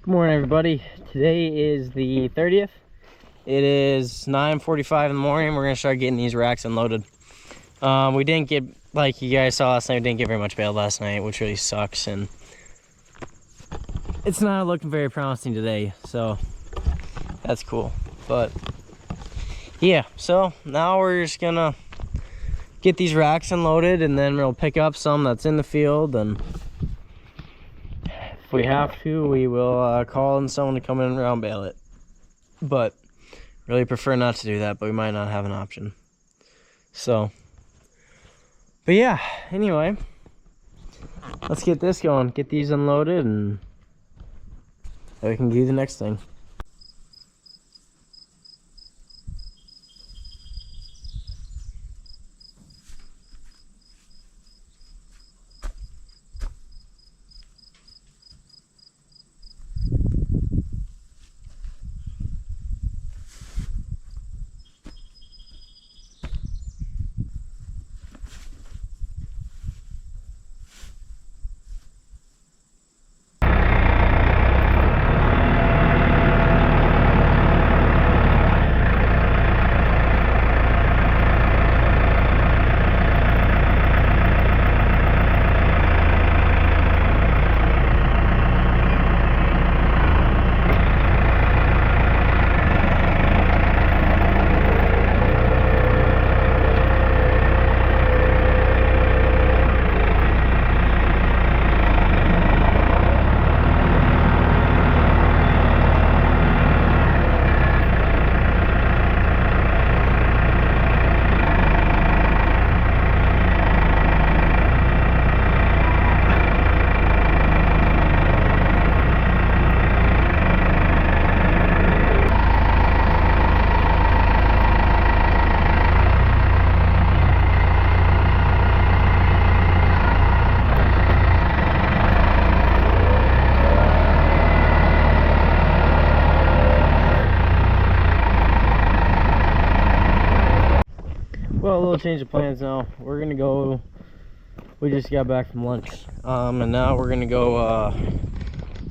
Good morning, everybody. Today is the 30th. It is 9:45 in the morning. We're gonna start getting these racks unloaded. We didn't get, like you guys saw last night, we didn't get very much bail last night, which really sucks, and it's not looking very promising today, so that's cool. But yeah, so now we're just gonna get these racks unloaded, and then we'll pick up some that's in the field, and if we have to, we will call in someone to come in and round bale it. But really prefer not to do that, but we might not have an option. So, but yeah, anyway, let's get this going, get these unloaded, and then we can do the next thing. Well, a little change of plans now. We're gonna go, we just got back from lunch, and now we're gonna go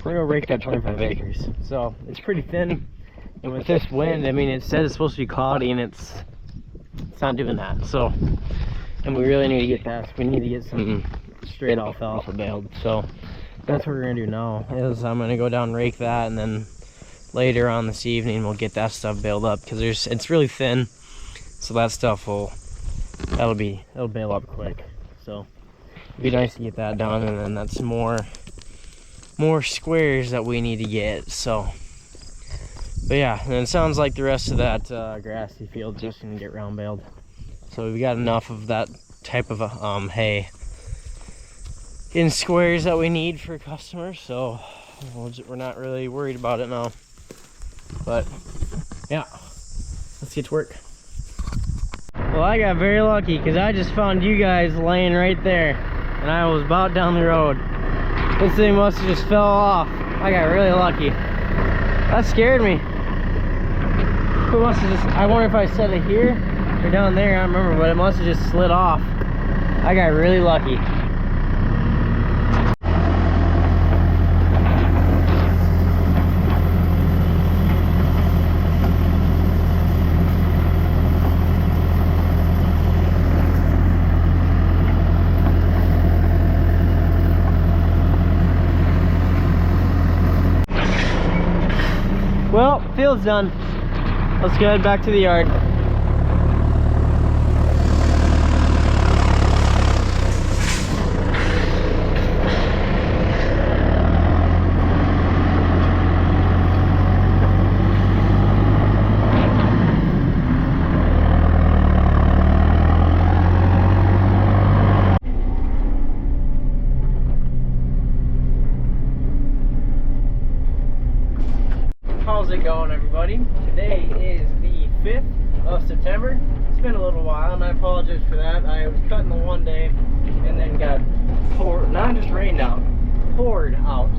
rake that 25 acres. So it's pretty thin, and with this wind, I mean, it says it's supposed to be cloudy, and it's not doing that. So, and we really need to get past, we need to get some straight alfalfa baled. So that's what we're gonna do now, is I'm gonna go down and rake that, and then later on this evening we'll get that stuff baled up, because it's really thin, so that stuff it'll bail up quick. So it'd be nice to get that done, and then that's more squares that we need to get. So, but yeah, and it sounds like the rest of that grassy field just gonna get round baled. So we've got enough of that type of hay in squares that we need for customers, so we're not really worried about it now. But yeah, let's get to work. Well, I got very lucky because I just found you guys laying right there, and I was about down the road. This thing must have just fell off. I got really lucky. That scared me. It must have just, I wonder if I set it here or down there, I don't remember, but it must have just slid off. I got really lucky. Well, field's done. Let's go head back to the yard. How's it going, everybody? Today is the 5th of September. It's been a little while, and I apologize for that. I was cutting the one day and then got poured, not just rained out, poured out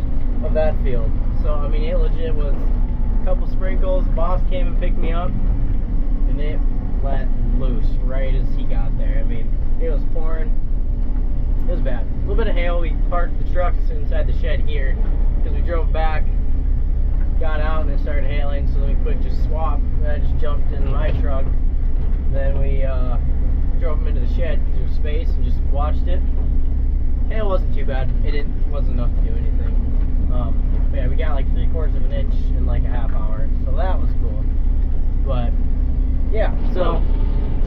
of that field. So, I mean, it legit was a couple sprinkles. Boss came and picked me up, and it let loose right as he got there. I mean, it was pouring. It was bad. A little bit of hail. We parked the trucks inside the shed here because we drove back got out and it started hailing, so then we quick just swapped. I just jumped in my truck. Then we drove them into the shed because there was space and just watched it. Hail wasn't too bad. It wasn't enough to do anything. But yeah, we got like 3/4 of an inch in like a half hour, so that was cool. But yeah, so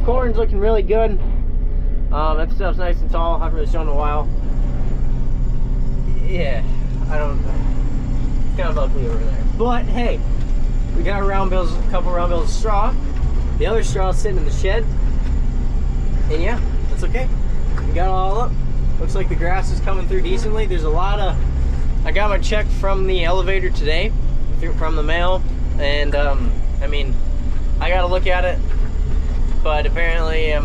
corn's looking really good. That stuff's nice and tall. Haven't really shown in a while. Yeah, it's kind of ugly over there. But hey, we got a couple round bales of straw. The other straw is sitting in the shed. And yeah, that's okay. We got it all up. Looks like the grass is coming through decently. There's a lot of, I got my check from the elevator today, from the mail. And I mean, I gotta look at it. But apparently it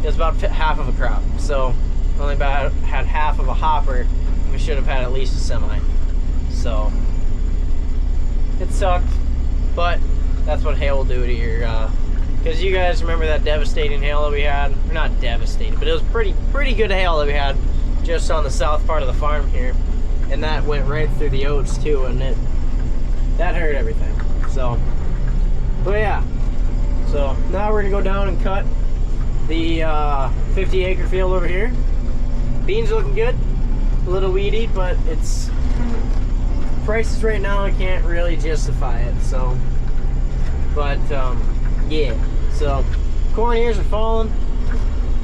was about half of a crop. So only about had half of a hopper. We should have had at least a semi. So it sucked, but that's what hail will do to your because you guys remember that devastating hail that we had, or not devastating, but it was pretty good hail that we had just on the south part of the farm here, and that went right through the oats too, and that hurt everything. So but yeah, so now we're gonna go down and cut the 50-acre field over here. Beans are looking good. A little weedy, but it's prices right now, I can't really justify it. So, but yeah. So corn ears are falling.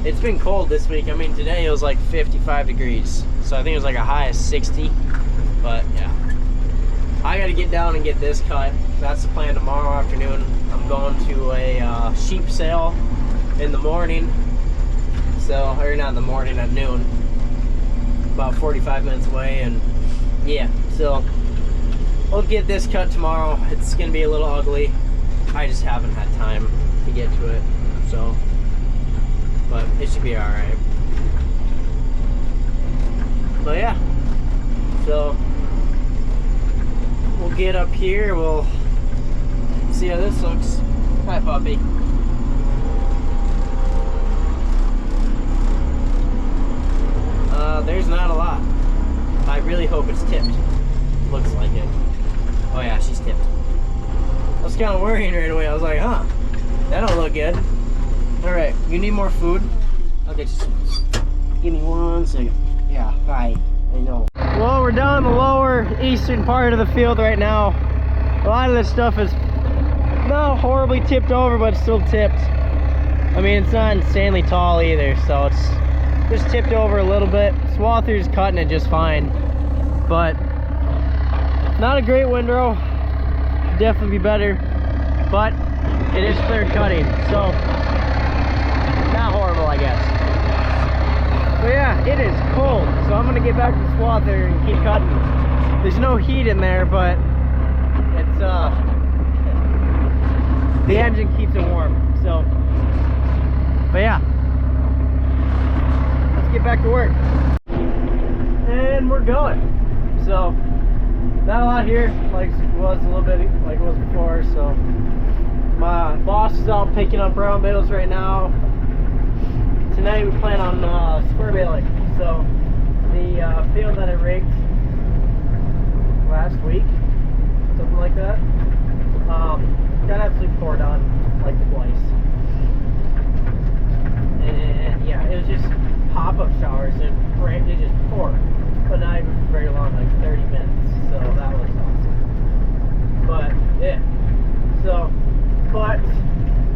It's been cold this week. I mean, today it was like 55 degrees, so I think it was like a high of 60. But yeah, I got to get down and get this cut. That's the plan tomorrow afternoon. I'm going to a sheep sale in the morning. So, or not in the morning, at noon. About 45 minutes away, and yeah, so we'll get this cut tomorrow. It's gonna be a little ugly. I just haven't had time to get to it, so, but it should be all right. But yeah, so we'll get up here. We'll see how this looks. Hi, puppy. There's not a lot. I really hope it's tipped. Looks like it. Oh yeah, she's tipped. I was kind of worrying right away. I was like, huh, that don't look good. All right, you need more food? I'll get you some. Give me 1 second. Yeah, hi. I know. Well, we're down in the lower eastern part of the field right now. A lot of this stuff is not horribly tipped over, but still tipped. I mean, it's not insanely tall either, so it's just tipped over a little bit. Swather's cutting it just fine, but not a great windrow. Definitely be better, but it is clear cutting, so not horrible, I guess. But yeah, it is cold, so I'm gonna get back to the swather and keep cutting. There's no heat in there, but it's the engine keeps it warm. So, but yeah, let's get back to work. And we're going. So, not a lot here, like it was a little bit like it was before. So, my boss is out picking up brown bales right now. Tonight we plan on square baling. So, the field that I rigged last week, something like that, got absolutely poured on like twice. And yeah, it was just pop-up showers and it just poured, but not even for very long, like 30 minutes. So that was awesome. But yeah, so but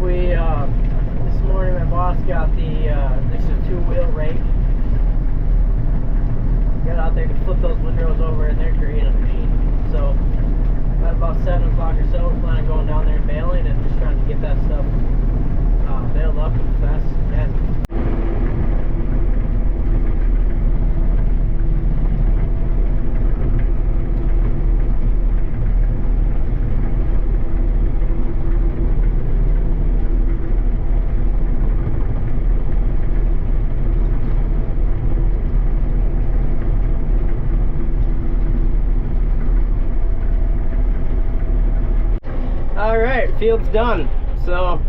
we this morning my boss got this is a 2-wheel rake. Got out there to flip those windrows over, and they're great underneath. So at about 7 o'clock or so, we're planning on going down there and baling and just trying to get that stuff baled up as fast as we can. Alright, field's done. So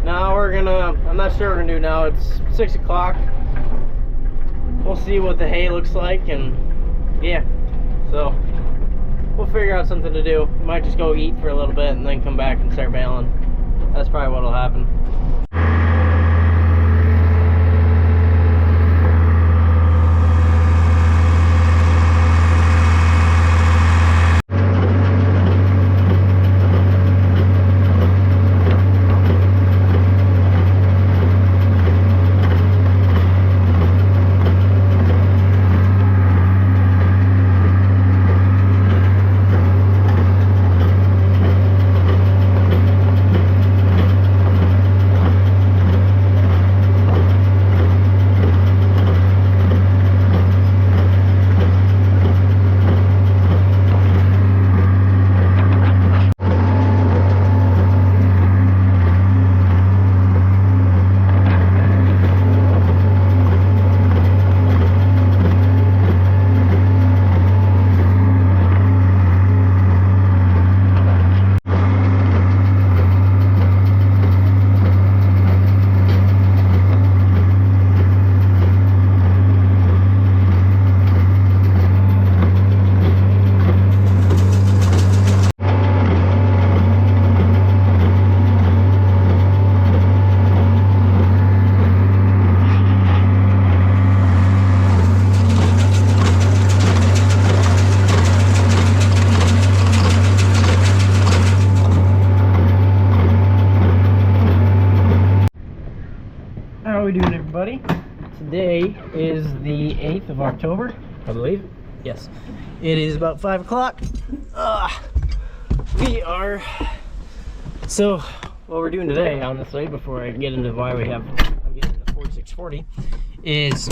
now I'm not sure what we're gonna do now. It's 6 o'clock. We'll see what the hay looks like, and yeah. So we'll figure out something to do. We might just go eat for a little bit and then come back and start bailing. That's probably what'll happen. How are we doing, everybody? Today is the 8th of October, I believe. Yes. It is about 5 o'clock. We are... So, what we're doing today, honestly, before I get into why I'm getting the 4640, is...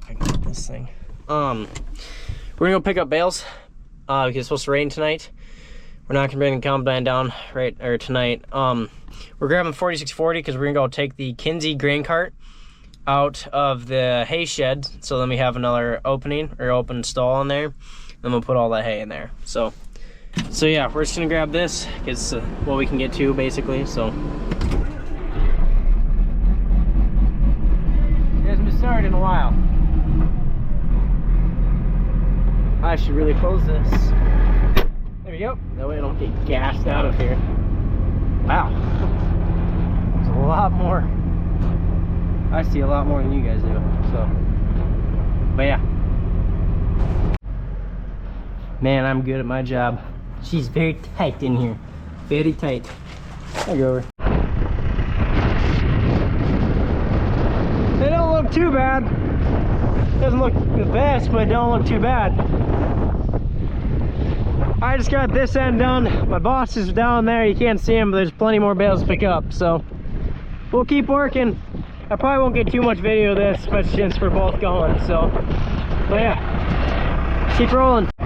I can get this thing. We're gonna go pick up bales, because it's supposed to rain tonight. We're not gonna bring the combine down tonight. We're grabbing 4640 because we're gonna go take the Kinsey grain cart out of the hay shed, so then we have another open stall in there. Then we'll put all that hay in there. So yeah, we're just gonna grab this because what we can get to basically. So it hasn't been started in a while. I should really close this. There we go. That way I don't get gassed out of here. Wow. There's a lot more. I see a lot more than you guys do, so. But yeah. Man, I'm good at my job. She's very tight in here. Very tight. I'll go over. They don't look too bad. Doesn't look the best, but it don't look too bad. I just got this end done. My boss is down there. You can't see him, but there's plenty more bales to pick up. So we'll keep working. I probably won't get too much video of this, but since we're both going. So, but yeah, keep rolling. I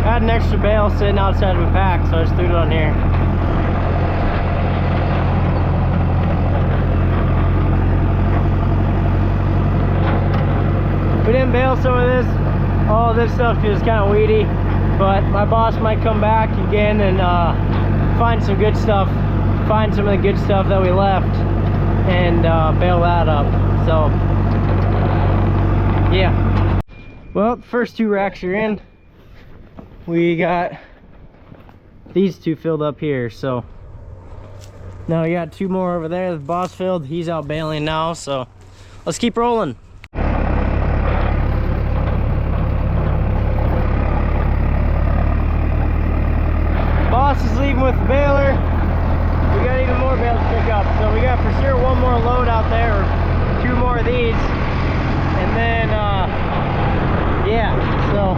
had an extra bale sitting outside of a pack, so I just threw it on here. We didn't bale some of this. All this stuff is kind of weedy, but my boss might come back again and find some good stuff, find some of the good stuff that we left, and bail that up. So yeah, well, the first 2 racks are in. We got these 2 filled up here, so now we got 2 more over there. The boss filled, he's out bailing now, so let's keep rolling. Boss is leaving with the baler. We got even more bales to pick up, so we got for sure 1 more load out there, or 2 more of these, and then yeah, so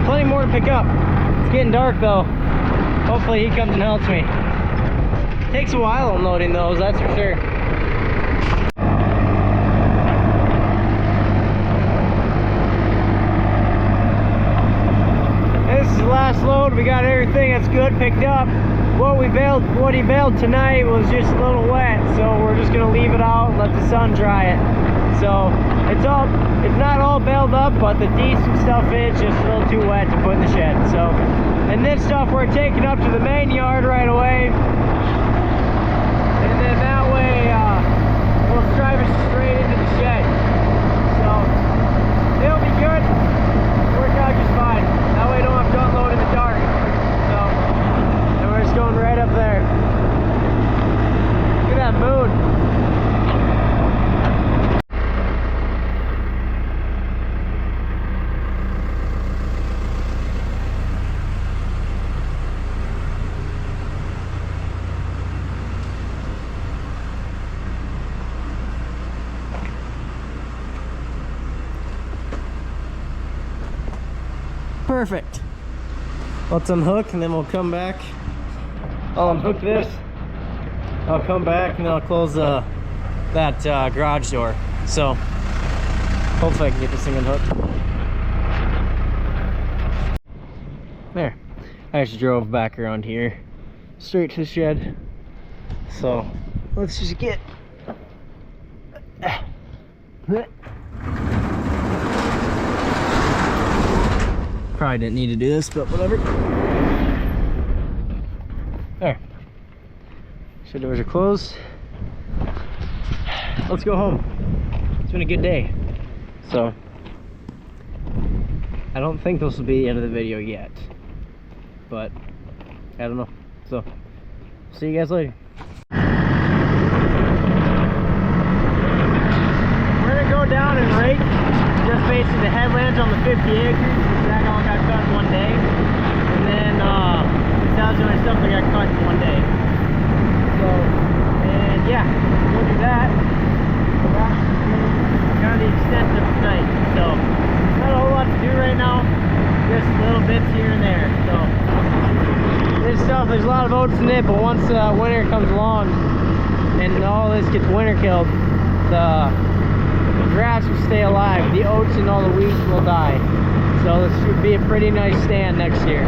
plenty more to pick up. It's getting dark though. Hopefully he comes and helps me. Takes a while unloading those, that's for sure. This is the last load. We got everything that's good picked up. What he baled tonight was just a little wet, so we're just gonna leave it out and let the sun dry it. So it's not all baled up, but the decent stuff is just a little too wet to put in the shed. So, and this stuff we're taking up to the main yard right away, and then that way we'll drive it straight into the shed. So it'll be good. Work out up there. Look at that moon. Perfect. Let's unhook and then we'll come back. I'll unhook this. I'll come back and then I'll close that garage door. So hopefully I can get this thing unhooked. There. I just drove back around here straight to the shed. So let's just get probably didn't need to do this, but whatever. There. Shed doors are closed. Let's go home. It's been a good day. So I don't think this will be the end of the video yet, but I don't know. So see you guys later. We're gonna go down and rake just basically the headlands on the 50 acres. That all got cut in one day, and then that's the only stuff that got cut in one day. So, and yeah, we'll do that. That's kind of the extent of tonight. So, not a whole lot to do right now, just little bits here and there. So, this stuff, there's a lot of oats in it, but once winter comes along and all this gets winter killed, the grass will stay alive. The oats and all the weeds will die. So this should be a pretty nice stand next year.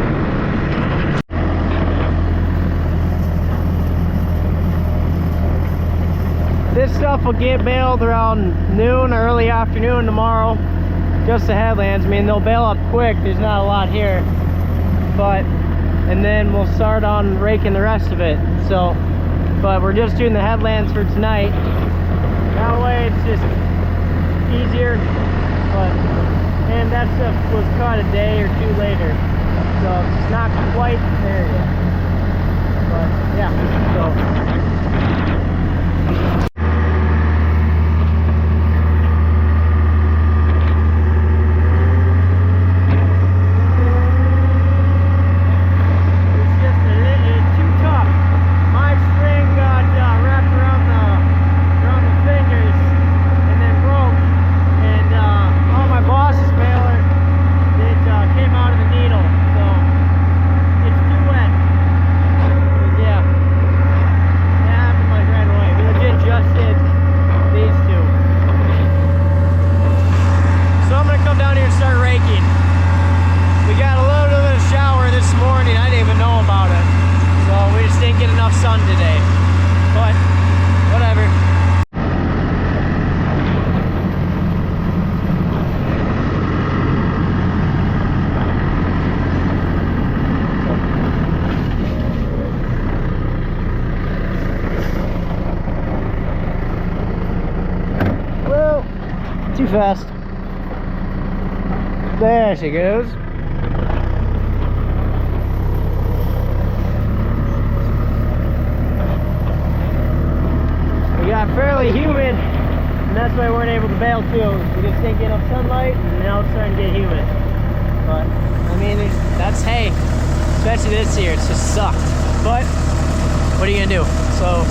This stuff will get baled around noon or early afternoon tomorrow. Just the headlands. I mean, they'll bale up quick. There's not a lot here. And then we'll start on raking the rest of it. So, but we're just doing the headlands for tonight. That way it's just easier. And that stuff was cut a day or two later, so it's not quite there yet. But yeah, so. Sun today, but whatever. Well, too fast. There she goes. Got fairly humid, and that's why we weren't able to bale too. We just didn't get enough sunlight, and now it's starting to get humid. But I mean, that's hay, especially this year. It's just sucked. But what are you gonna do? So,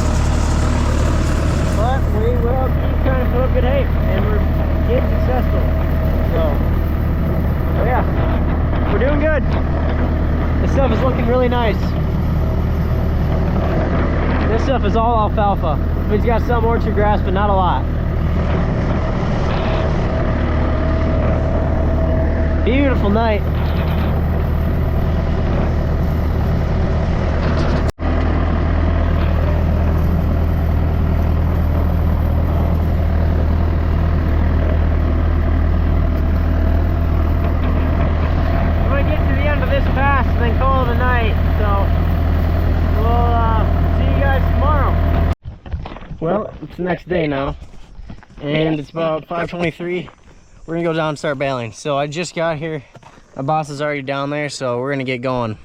but we will keep trying to put up good hay, and we're getting successful. So yeah, we're doing good. This stuff is looking really nice. This stuff is all alfalfa. It's got some orchard grass, but not a lot. Beautiful night. I'm gonna get to the end of this pass and then call it a night. So we'll see you guys tomorrow. Well, it's the next day now, and it's about 5:23. We're gonna go down and start baling. So I just got here. My boss is already down there, so we're gonna get going.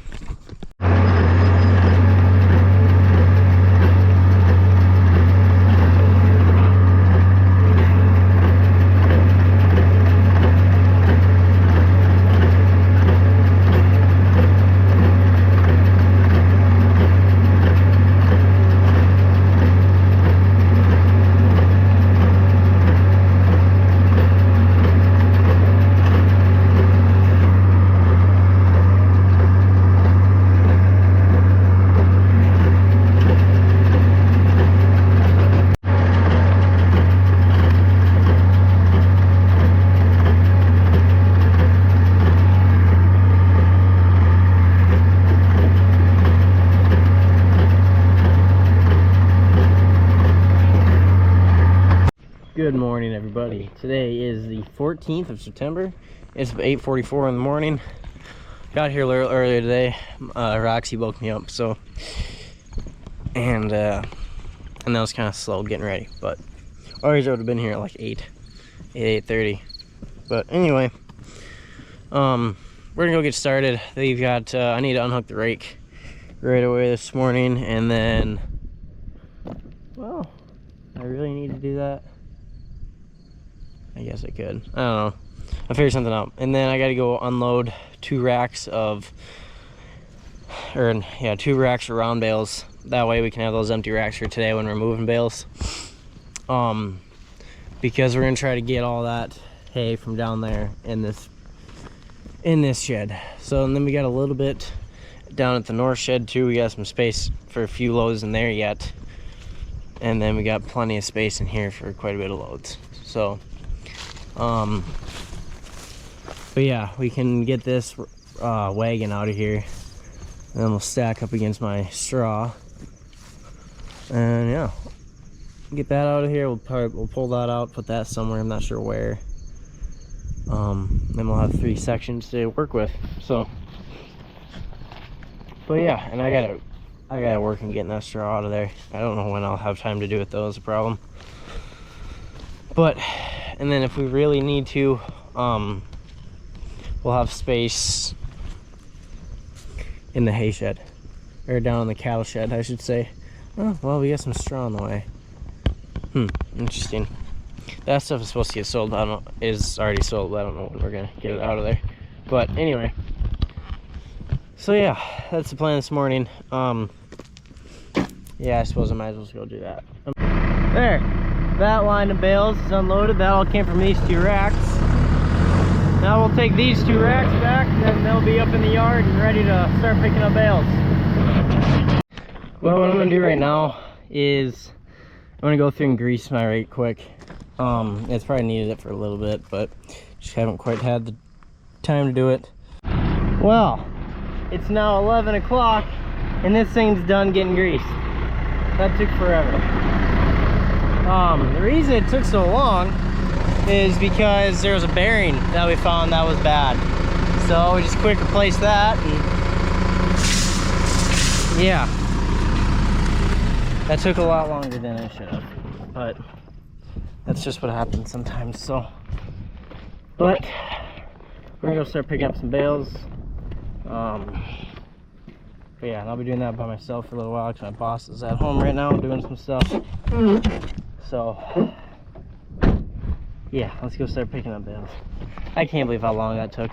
Good morning, everybody. Today is the 14th of September. It's 8:44 in the morning. Got here a little earlier today. Roxy woke me up, so and that was kind of slow getting ready, but always would have been here at like 8:30. But anyway, we're gonna go get started. They've got I need to unhook the rake right away this morning, and then, well, I really need to do that. I guess I could. I don't know. I'll figure something out. And then I got to go unload 2 racks of round bales. That way we can have those empty racks for today when we're moving bales. Because we're gonna try to get all that hay from down there in this shed. So, and then we got a little bit down at the north shed too. We got some space for a few loads in there yet. And then we got plenty of space in here for quite a bit of loads. So, but yeah, we can get this wagon out of here, and then we'll stack up against my straw, and yeah, get that out of here. We'll pull that out, put that somewhere, I'm not sure where. Then we'll have 3 sections to work with. So, but yeah, and I gotta work on getting that straw out of there. I don't know when I'll have time to do it though, is a problem. But, and then if we really need to, we'll have space in the hay shed, or down in the cattle shed, I should say. Oh, well, we got some straw on the way. Interesting. That stuff is supposed to get sold. Is already sold, but I don't know when we're gonna get it out of there. But anyway, so yeah, that's the plan this morning. Yeah, I suppose I might as well just go do that. There, that line of bales is unloaded. That all came from these 2 racks. Now we'll take these 2 racks back, and they'll be up in the yard and ready to start picking up bales. Well, what I'm gonna do right now is I'm gonna go through and grease my rake quick. It's probably needed it for a little bit, but just haven't quite had the time to do it. Well, it's now 11 o'clock, and this thing's done getting greased. That took forever. The reason it took so long is because there was a bearing that we found that was bad. So we just quick replaced that, and yeah. That took a lot longer than it should have, but that's just what happens sometimes. So, but we're gonna go start picking up some bales. But yeah, and I'll be doing that by myself for a little while because my boss is at home right now doing some stuff. So yeah, let's go start picking up bales. I can't believe how long that took.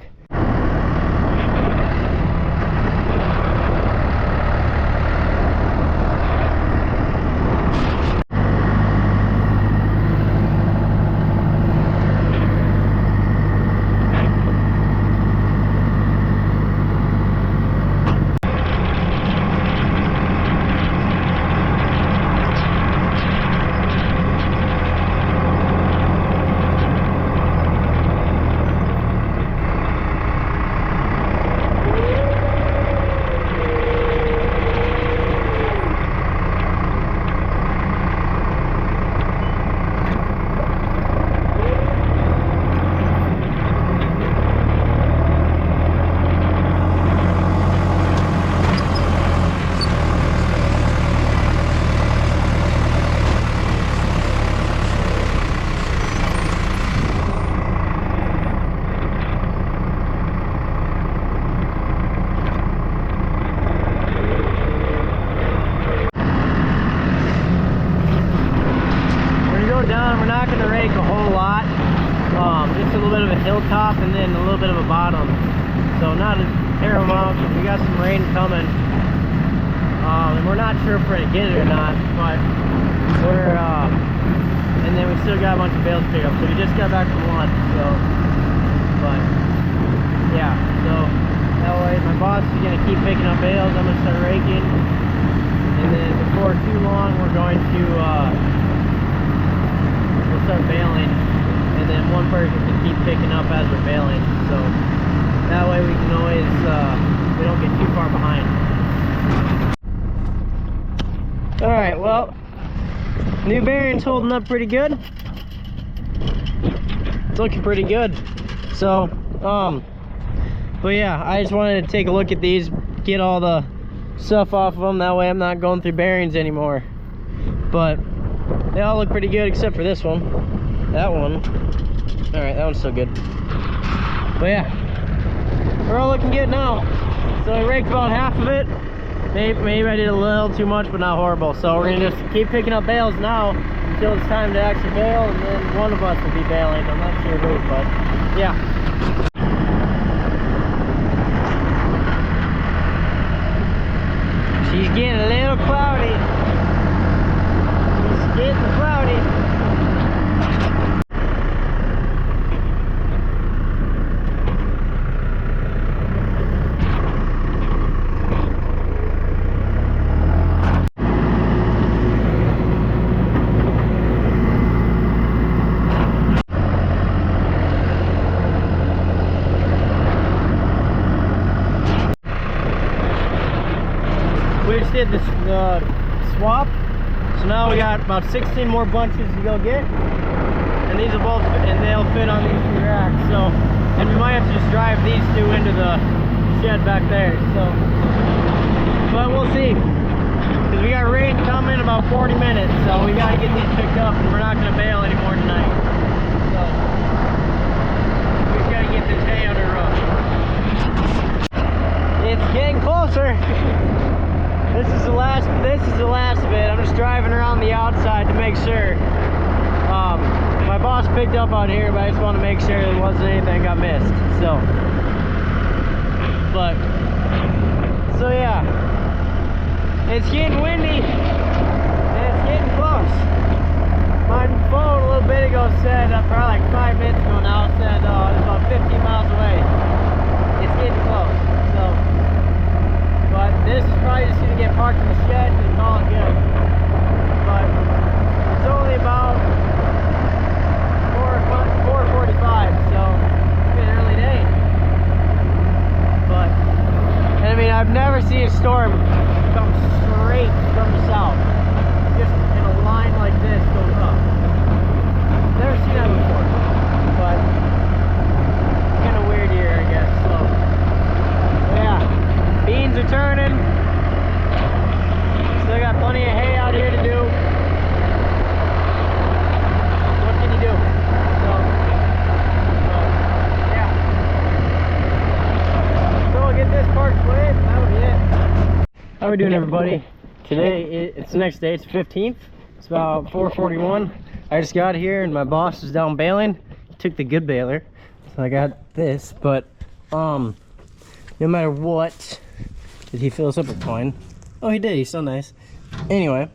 Just a little bit of a hilltop and then a little bit of a bottom, so not a terrible amount. We got some rain coming, and we're not sure if we're gonna get it or not, but we're and then we still got a bunch of bales to pick up. So we just got back from lunch, so but yeah, so that way my boss is gonna keep picking up bales. I'm gonna start raking, and then before too long we're going to we'll start baling, and then one person can keep picking up as we're baling, so that way we can always we don't get too far behind. All right, well, new bearing's holding up pretty good. looking pretty good. So, but yeah, I just wanted to take a look at these, get all the stuff off of them. That way I'm not going through bearings anymore. But they all look pretty good except for this one. That one. All right, that one's still good. But yeah, we're all looking good now. So I raked about half of it. Maybe I did a little too much, but not horrible. So we're gonna just keep picking up bales now until it's time to actually bail, and then one of us will be bailing. I'm not sure who, but yeah. She's getting a little cloudy. She's getting cloudy. We just did this swap, so now we got about 16 more bunches to go get, and these will both and they'll fit on these two racks. So, and we might have to just drive these two into the shed back there. So, but we'll see, because we got rain coming in about 40 minutes, so we got to get these picked up, and we're not going to bail anymore tonight. So we just got to get this hay under roof. It's getting closer. This is the last of it. I'm just driving around the outside to make sure. My boss picked up on here, but I just want to make sure there wasn't anything got missed. So yeah, it's getting windy and it's getting close. My phone a little bit ago said, probably like 5 minutes ago now, said it's about 15 miles away. It's getting close. So, but this is probably just going to get parked in the shed and call it good. But it's only about 4:45, so it's been an early day. But, I mean, I've never seen a storm come straight from the south. Just in a line like this goes up. Never seen that before. But, kind of weird here, I guess. So, yeah. Beans are turning. Still got plenty of hay out here to do. What can you do? So yeah. So we'll get this parked away, and that'll be it. How we doing, everybody? Today, it's the next day. It's 15th. It's about 4:41. I just got here, and my boss is down bailing. He took the good baler, so I got this. But no matter what. Did he fill us up with coin? Oh, he did. He's so nice. Anyway,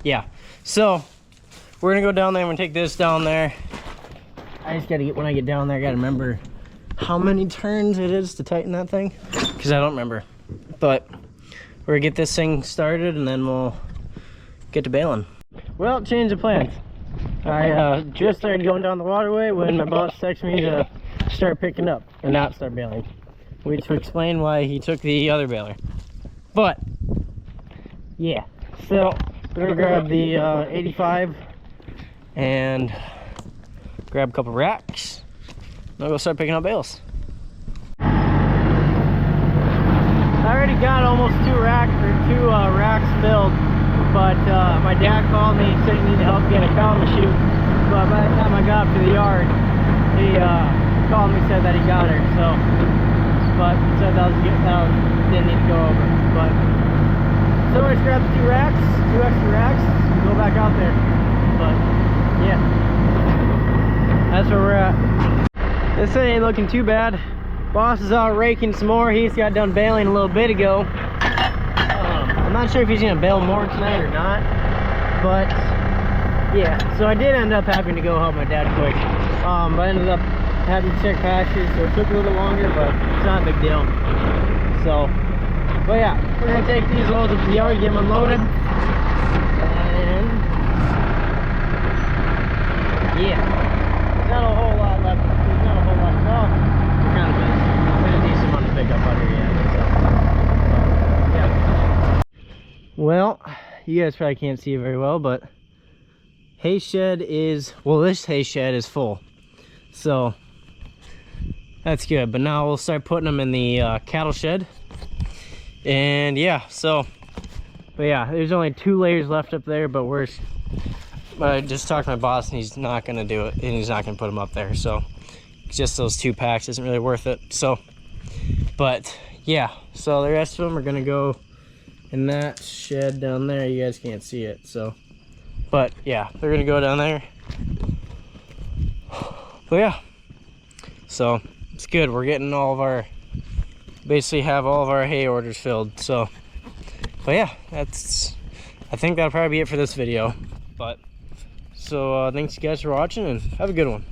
yeah. So we're gonna go down there. I'm gonna take this down there. I just gotta get, when I get down there, I gotta remember how many turns it is to tighten that thing, because I don't remember. But we're gonna get this thing started, and then we'll get to bailing. Well, change of plans. I just started going down the waterway when my boss texted me to start picking up and not start bailing. Which would explain why he took the other baler. But yeah, so we're gonna grab the 85 and grab a couple racks. I'll go start picking up bales. I already got almost two racks filled, but my dad called me, said he needed help getting a cow in the chute. But by the time I got up to the yard, he called me, said that he got her. So. But said that didn't need to go over. But so I just grabbed the two extra racks, and go back out there. But yeah, that's where we're at. This thing ain't looking too bad. Boss is out raking some more. He's got done bailing a little bit ago. I'm not sure if he's gonna bail more tonight or not. But yeah, so I did end up having to go help my dad quick. But I ended up having to check patches, so it took a little longer, but it's not a big deal. So, but yeah, we're gonna take these loads up to the yard, get them unloaded, and yeah, there's not a whole lot left. There's not a whole lot. Well, we're kind of busy. There's a decent amount to pick up out here yet. So, yeah. Well, you guys probably can't see it very well, but hay shed is, well, this hay shed is full. So that's good. But now we'll start putting them in the cattle shed. And yeah, so, but yeah, there's only 2 layers left up there, but I just talked to my boss and he's not gonna do it, and he's not gonna put them up there. So just those 2 packs isn't really worth it. So, but yeah, so the rest of them are gonna go in that shed down there. You guys can't see it, so, but yeah, they're gonna go down there. But yeah, so it's good. We're getting all of our, basically have all of our hay orders filled. So, but yeah, I think that'll probably be it for this video. But so thanks you guys for watching, and have a good one.